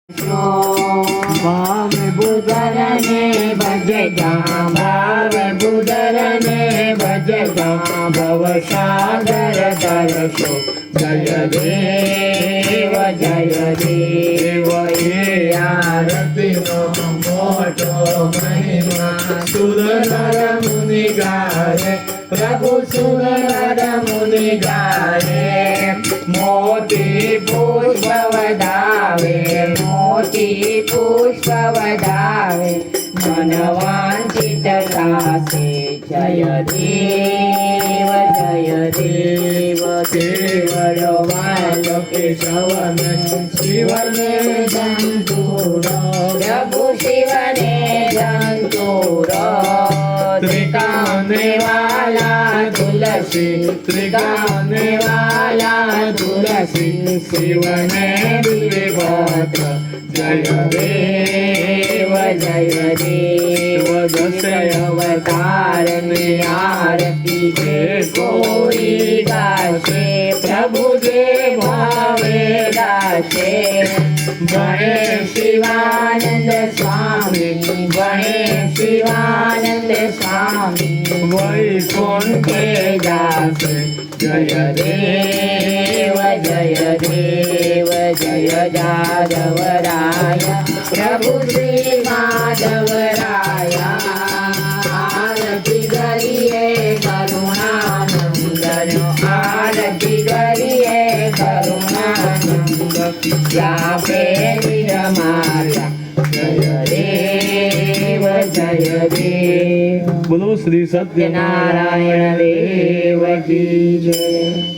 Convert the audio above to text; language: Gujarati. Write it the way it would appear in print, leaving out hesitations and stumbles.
ભાવ બુધરને ભજતા ભાવ બુધરને ભજતા ભવ સાગર તરસો જય દેવ એ આરતીનો મોટો મહિમા સુર નર મુનિ ગાય પ્રભુ સુર નર મુનિ ગાય મોતી પુષ્પ વધાવે મોતી પુષ્પ વધાવે મનવાંચિત સાસે જય દેવ કેવળ વાલો કેશવન શિવને જંતુર પ્રભુ શિવને જંતુર ત્રિકાને વાલા તુલસી ત્રિકાને વાલા તુલસી શિવને વિભદ્ર જય દેવ દશે અવતારની આરતી જે કોઈ ગાશે પ્રભુ જે ભાવે ગાશે ગણેશ શિવાનંદ સ્વામી ગણેશ શિવાનંદ સ્વામી વૈકુંઠે જાશે જય દેવ જય જાદવરાય પ્રભુ શ્રી માધવરાય આરતી કરીએ કરુણાનંદન આરતી કરીએ કરુણાનંદ વ્યાપે નિરમાર્યા જય દેવ બોલો શ્રી સત્યનારાયણ નારાયણ દેવ કી જય।